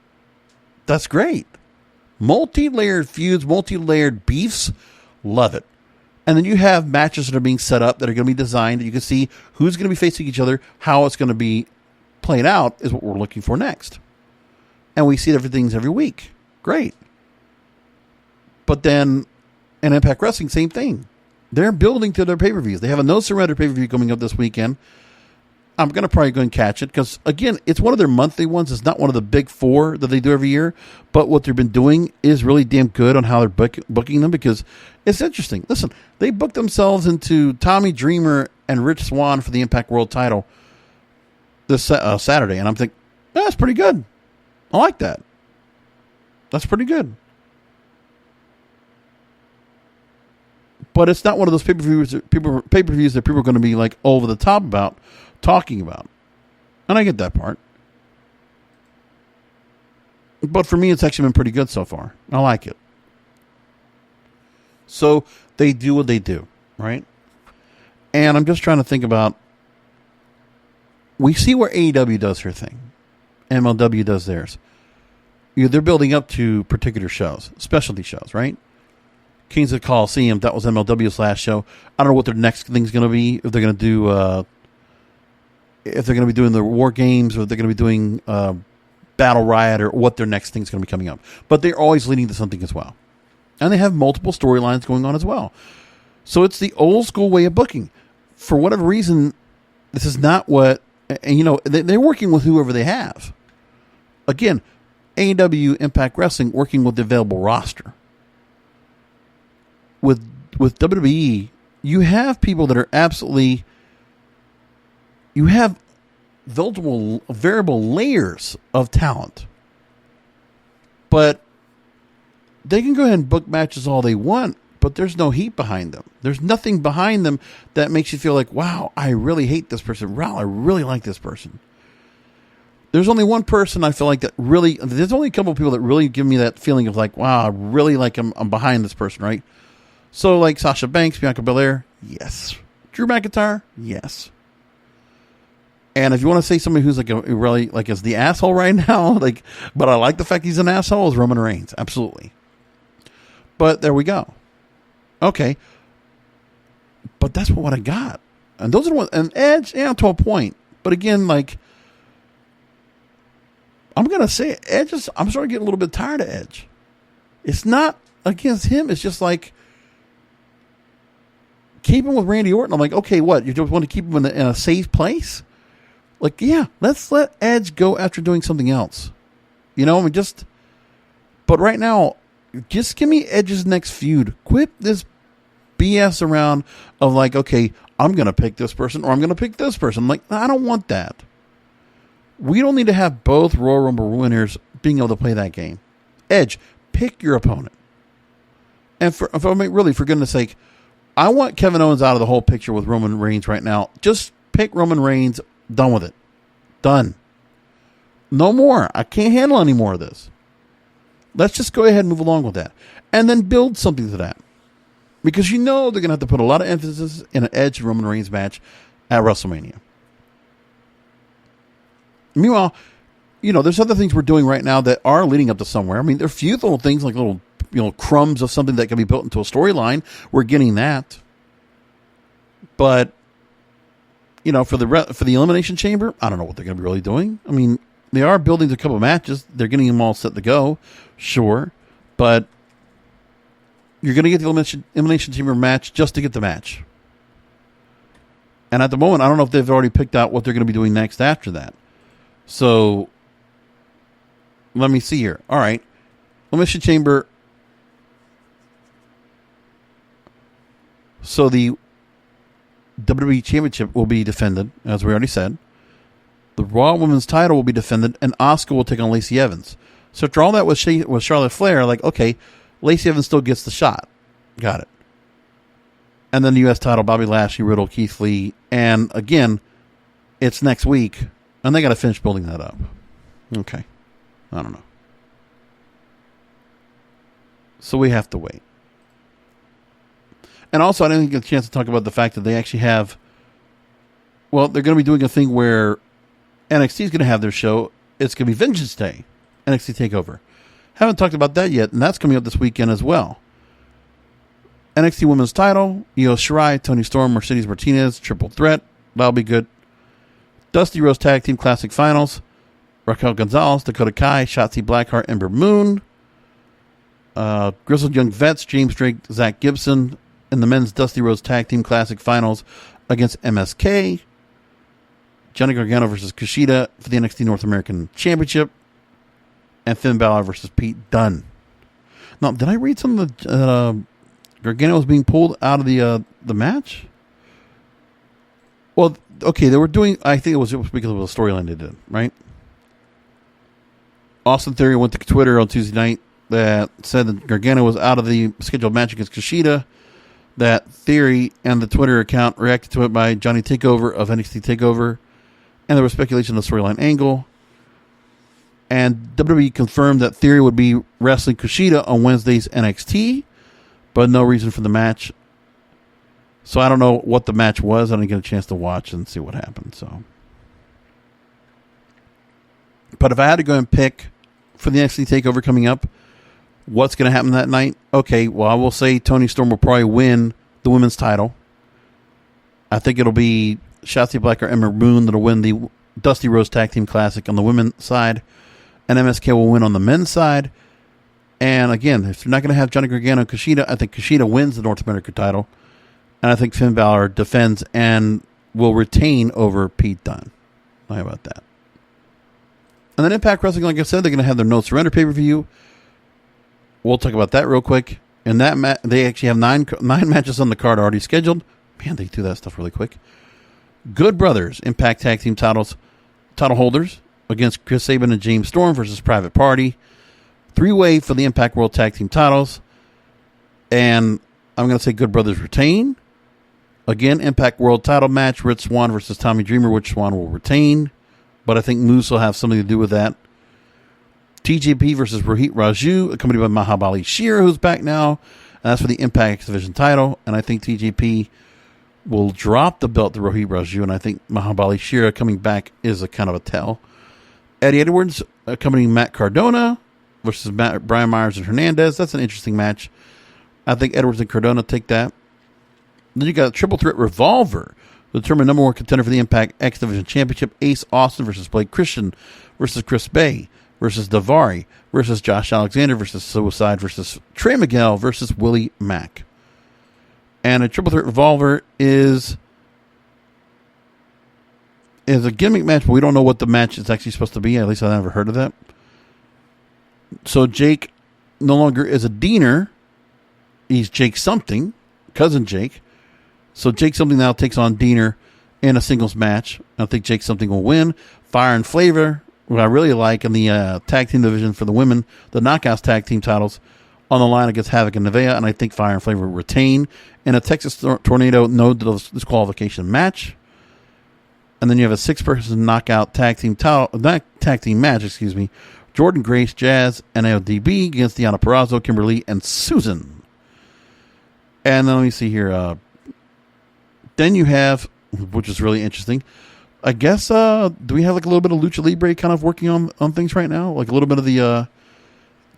that's great. Multi-layered feuds, multi-layered beefs, love it. And then you have matches that are being set up that are going to be designed. You can see who's going to be facing each other, how it's going to be played out is what we're looking for next. And we see different things every week. Great. But then in Impact Wrestling, same thing. They're building to their pay-per-views. They have a No Surrender pay-per-view coming up this weekend. I'm going to probably go and catch it because, again, it's one of their monthly ones. It's not one of the big four that they do every year. But what they've been doing is really damn good on how they're booking them, because it's interesting. Listen, they booked themselves into Tommy Dreamer and Rich Swann for the Impact World title this Saturday. And I'm thinking, that's pretty good. I like that. That's pretty good. But it's not one of those pay-per-views that people are going to be like over the top about, talking about. And I get that part. But for me, it's actually been pretty good so far. I like it. So they do what they do, right? And I'm just trying to think about, we see where AEW does her thing. MLW does theirs. They're building up to particular shows, specialty shows, right? Kings of the Coliseum, that was MLW's last show. I don't know what their next thing's going to be. If they're going to do, if they're going to be doing the War Games, or if they're going to be doing Battle Riot, or what their next thing's going to be coming up. But they're always leading to something as well. And they have multiple storylines going on as well. So it's the old school way of booking. For whatever reason, this is not what, and they're working with whoever they have. Again, AEW, Impact Wrestling, working with the available roster. With WWE, you have people that are absolutely, you have multiple variable layers of talent. But they can go ahead and book matches all they want, but there's no heat behind them. There's nothing behind them that makes you feel like, wow, I really hate this person. Wow, I really like this person. There's only one person I feel like that really, there's only a couple of people that really give me that feeling of like, wow, I really like him. I'm behind this person, right? So, like Sasha Banks, Bianca Belair, yes. Drew McIntyre, yes. And if you want to say somebody who's like a really like is the asshole right now, like, but I like the fact he's an asshole, is Roman Reigns, absolutely. But there we go. Okay, but that's what I got, and those are the ones. And Edge, to a point. But again, like, I'm gonna say Edge is. I'm starting to get a little bit tired of Edge. It's not against him. It's just like, keep him with Randy Orton. I'm like, okay, what? You just want to keep him in a safe place? Like, yeah, let's let Edge go after doing something else. But right now, just give me Edge's next feud. Quit this BS around of like, okay, I'm going to pick this person or I'm going to pick this person. I'm like, I don't want that. We don't need to have both Royal Rumble winners being able to play that game. Edge, pick your opponent. And for goodness sake, I want Kevin Owens out of the whole picture with Roman Reigns right now. Just pick Roman Reigns. Done with it. Done. No more. I can't handle any more of this. Let's just go ahead and move along with that. And then build something to that. Because they're going to have to put a lot of emphasis in an Edge Roman Reigns match at WrestleMania. Meanwhile, there's other things we're doing right now that are leading up to somewhere. I mean, there are a few little things like little crumbs of something that can be built into a storyline. We're getting that. But, you know, for the Elimination Chamber, I don't know what they're going to be really doing. I mean, they are building a couple of matches. They're getting them all set to go, sure. But you're going to get the Elimination Chamber match just to get the match. And at the moment, I don't know if they've already picked out what they're going to be doing next after that. So, let me see here. All right. Elimination Chamber. So, the WWE Championship will be defended, as we already said. The Raw Women's title will be defended, and Asuka will take on Lacey Evans. So, after all that with Charlotte Flair, like, okay, Lacey Evans still gets the shot. Got it. And then the U.S. title, Bobby Lashley, Riddle, Keith Lee. And again, it's next week. And they got to finish building that up. Okay. I don't know. So we have to wait. And also, I didn't get a chance to talk about the fact that they actually have... Well, they're going to be doing a thing where NXT is going to have their show. It's going to be Vengeance Day. NXT Takeover. Haven't talked about that yet. And that's coming up this weekend as well. NXT Women's title, Io Shirai, Toni Storm, Mercedes Martinez, triple threat. That'll be good. Dusty Rose Tag Team Classic Finals, Raquel Gonzalez, Dakota Kai, Shotzi Blackheart, Ember Moon. Grizzled Young Vets, James Drake, Zack Gibson in the men's Dusty Rose Tag Team Classic Finals against MSK. Johnny Gargano versus Kushida for the NXT North American Championship. And Finn Balor versus Pete Dunne. Now, did I read some of the... Gargano was being pulled out of the match? Well, okay, they were doing... I think it was because of the storyline they did, right? Austin Theory went to Twitter on Tuesday night that said that Gargano was out of the scheduled match against Kushida. That Theory and the Twitter account reacted to it by Johnny Takeover of NXT Takeover. And there was speculation of the storyline angle. And WWE confirmed that Theory would be wrestling Kushida on Wednesday's NXT. But no reason for the match. So I don't know what the match was. I didn't get a chance to watch and see what happened. So, but if I had to go and pick for the NXT Takeover coming up, what's going to happen that night? Okay, well, I will say Toni Storm will probably win the women's title. I think it'll be Shotzi Black or Ember Moon that'll win the Dusty Rose Tag Team Classic on the women's side. And MSK will win on the men's side. And again, if you're not going to have Johnny Gargano and Kushida, I think Kushida wins the North American title. And I think Finn Balor defends and will retain over Pete Dunne. How about that? And then Impact Wrestling, like I said, they're going to have their No Surrender pay-per-view. We'll talk about that real quick. And that they actually have nine matches on the card already scheduled. Man, they do that stuff really quick. Good Brothers, Impact Tag Team title holders against Chris Sabin and James Storm versus Private Party. 3-way for the Impact World Tag Team titles. And I'm going to say Good Brothers retain. Again, Impact World title match, Rich Swann versus Tommy Dreamer, which Swann will retain. But I think Moose will have something to do with that. TJP versus Rohit Raju, accompanied by Mahabali Shera, who's back now. And that's for the Impact X Division title. And I think TJP will drop the belt to Rohit Raju. And I think Mahabali Shera coming back is a kind of a tell. Eddie Edwards accompanying Matt Cardona versus Brian Myers and Hernandez. That's an interesting match. I think Edwards and Cardona take that. Then you got a triple threat revolver to determine number one contender for the Impact X Division Championship. Ace Austin versus Blake Christian versus Chris Bay versus Daivari versus Josh Alexander versus Suicide versus Trey Miguel versus Willie Mack. And a triple threat revolver is a gimmick match, but we don't know what the match is actually supposed to be. At least I never heard of that. So Jake no longer is a Diener. He's Jake something, cousin Jake. So Jake something now takes on Diener in a singles match. I think Jake something will win. Fire and Flavor, what I really like in the tag team division for the women, the Knockouts tag team titles on the line against Havoc and Nevaeh, and I think Fire and Flavor will retain in a Texas Tornado no disqualification match. And then you have a 6-person knockout tag team match, Jordan Grace, Jazz, and LDB against Deonna Purrazzo, Kimberly, and Susan. And then let me see here. Then you have, which is really interesting, I guess, do we have like a little bit of Lucha Libre kind of working on things right now? Like a little bit of the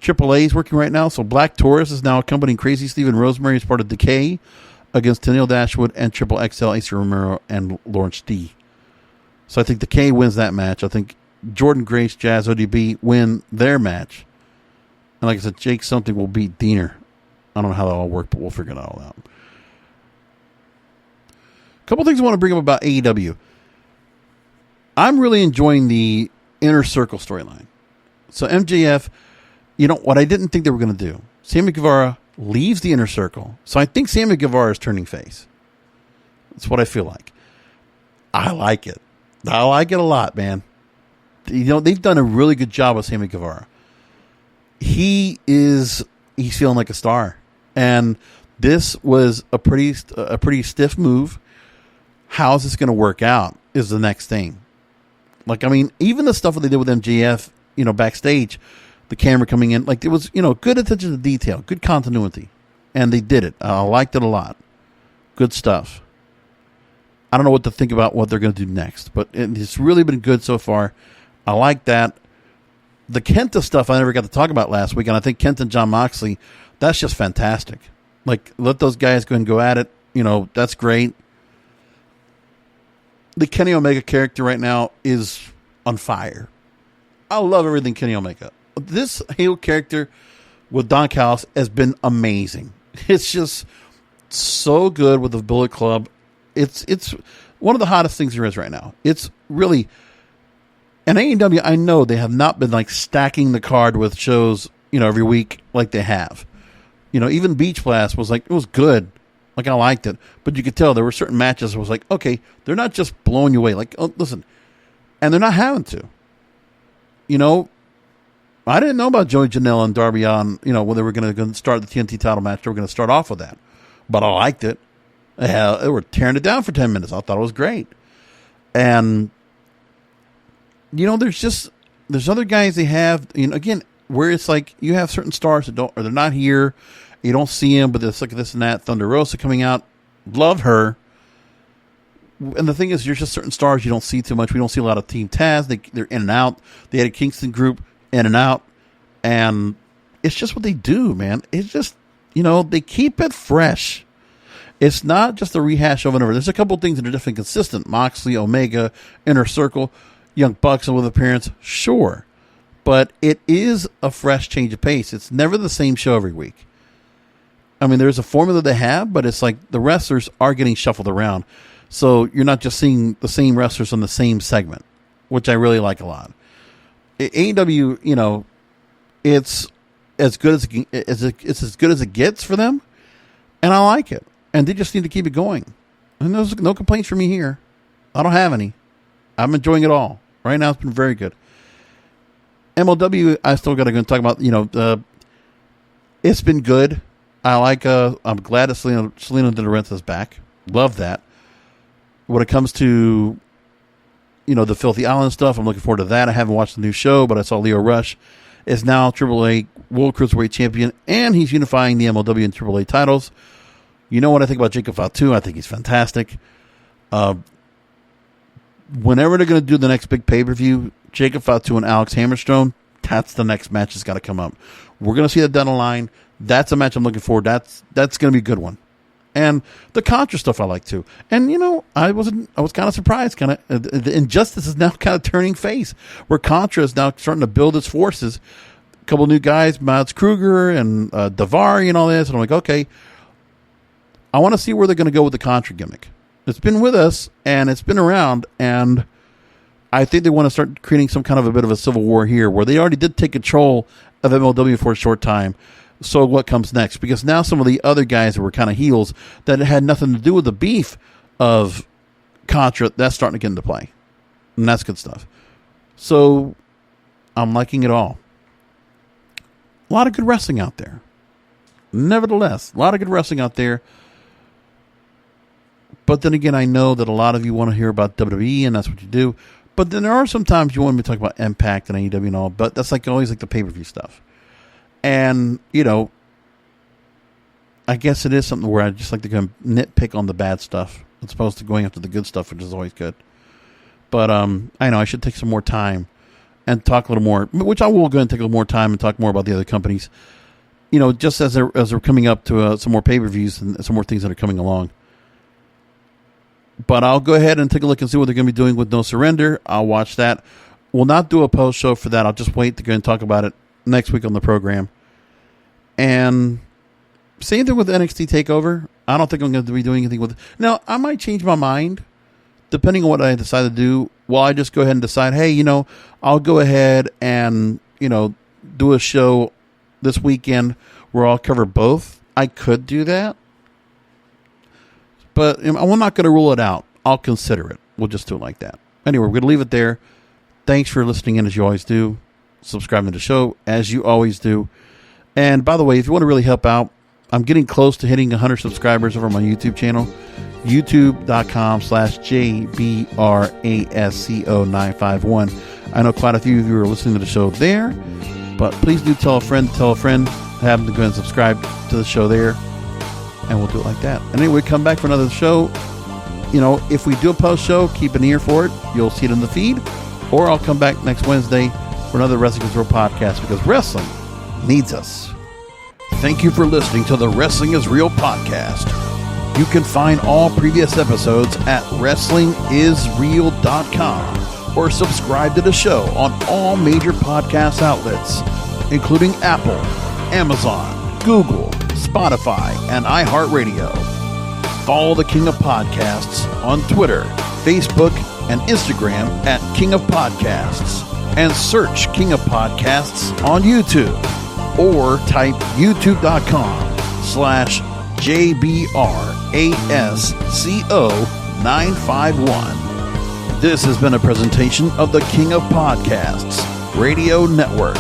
AAA is working right now. So Black Taurus is now accompanying Crazy Steve and Rosemary as part of Decay against Tennille Dashwood and Triple XL, Ace Romero, and Lawrence D. So I think the K wins that match. I think Jordan Grace, Jazz, ODB win their match. And like I said, Jake something will beat Diener. I don't know how that all worked, but we'll figure it all out. A couple things I want to bring up about AEW. I'm really enjoying the Inner Circle storyline. So MJF, what I didn't think they were going to do. Sammy Guevara leaves the Inner Circle. So I think Sammy Guevara is turning face. That's what I feel like. I like it. I like it a lot, man. They've done a really good job with Sammy Guevara. He's feeling like a star. And this was a pretty stiff move. How's this going to work out is the next thing. Even the stuff that they did with MJF, backstage, the camera coming in, it was, good attention to detail, good continuity. And they did it. I liked it a lot. Good stuff. I don't know what to think about what they're going to do next, but it's really been good so far. I like that. The Kenta stuff I never got to talk about last week, and I think Kenta and Jon Moxley, that's just fantastic. Let those guys go and go at it. That's great. The Kenny Omega character right now is on fire. I love everything Kenny Omega. This heel character with Don Callis has been amazing. It's just so good with the Bullet Club. It's one of the hottest things there is right now. It's really, and AEW, I know they have not been stacking the card with shows, every week like they have. Even Beach Blast was it was good. I liked it. But you could tell there were certain matches that was okay, they're not just blowing you away. Listen. And they're not having to. I didn't know about Joey Janela and Darby Allin, when they were going to start the TNT title match. They were going to start off with that. But I liked it. They were tearing it down for 10 minutes. I thought it was great. And, there's other guys they have, again, where it's you have certain stars that they're not here. You don't see them, but there's this and that. Thunder Rosa coming out. Love her. And the thing is, there's just certain stars you don't see too much. We don't see a lot of Team Taz. They're in and out. They had a Kingston group in and out. And it's just what they do, man. It's just, they keep it fresh. It's not just a rehash over and over. There's a couple things that are definitely consistent. Moxley, Omega, Inner Circle, Young Bucks with appearance. Sure. But it is a fresh change of pace. It's never the same show every week. There's a formula they have, but it's the wrestlers are getting shuffled around. So you're not just seeing the same wrestlers on the same segment, which I really like a lot. AEW, it's as good it's as good as it gets for them, and I like it. And they just need to keep it going. And there's no complaints from me here. I don't have any. I'm enjoying it all. Right now, it's been very good. MLW, I still got to go and talk about. It's been good. I'm glad that Selena De La Renta's back. Love that. When it comes to, the Filthy Island stuff, I'm looking forward to that. I haven't watched the new show, but I saw Leo Rush is now AAA World Cruiserweight Champion, and he's unifying the MLW and AAA titles. You know what I think about Jacob Fatu? I think he's fantastic. Whenever they're going to do the next big pay-per-view, Jacob Fatu and Alex Hammerstone, that's the next match that's got to come up. We're going to see that down the line. That's a match I'm looking for. That's going to be a good one. And the Contra stuff I like too. And I was kind of surprised. The Injustice is now kind of turning face, where Contra is now starting to build its forces. A couple of new guys, Mads Kruger and Davari and all this. And I'm okay, I want to see where they're going to go with the Contra gimmick. It's been with us and it's been around, and I think they want to start creating some kind of a bit of a civil war here, where they already did take control of MLW for a short time. So what comes next? Because now some of the other guys that were kind of heels that had nothing to do with the beef of Contra, that's starting to get into play. And that's good stuff. So I'm liking it all. A lot of good wrestling out there. Nevertheless, a lot of good wrestling out there. But then again, I know that a lot of you want to hear about WWE, and that's what you do. But then there are some times you want me to talk about Impact and AEW and all, but that's always the pay-per-view stuff. And, I guess it is something where I just like to go nitpick on the bad stuff as opposed to going after the good stuff, which is always good. But I know I should take some more time and talk a little more, which I will go and take a little more time and talk more about the other companies. just as they're coming up to some more pay-per-views and some more things that are coming along. But I'll go ahead and take a look and see what they're going to be doing with No Surrender. I'll watch that. We'll not do a post-show for that. I'll just wait to go and talk about it next week on the program. And same thing with NXT TakeOver. I don't think I'm going to be doing anything with it. Now, I might change my mind depending on what I decide to do. Well, I just go ahead and decide, hey, I'll go ahead and, do a show this weekend where I'll cover both. I could do that. But I'm not going to rule it out. I'll consider it. We'll just do it like that. Anyway, we're going to leave it there. Thanks for listening in as you always do. Subscribing to the show as you always do. And by the way, if you want to really help out, I'm getting close to hitting 100 subscribers over my YouTube channel. YouTube.com/JBRASCO951. I know quite a few of you are listening to the show there. But please do tell a friend, have them to go and subscribe to the show there. And we'll do it like that. And anyway, come back for another show. If we do a post show, keep an ear for it. You'll see it in the feed. Or I'll come back next Wednesday for another Wrestling is Real podcast because wrestling needs us. Thank you for listening to the Wrestling is Real podcast. You can find all previous episodes at WrestlingIsReal.com or subscribe to the show on all major podcast outlets, including Apple, Amazon, Google, Spotify, and iHeartRadio. Follow the King of Podcasts on Twitter, Facebook, and Instagram at King of Podcasts, and search King of Podcasts on YouTube, or type youtube.com/JBRASCO951. This has been a presentation of the King of Podcasts Radio Network.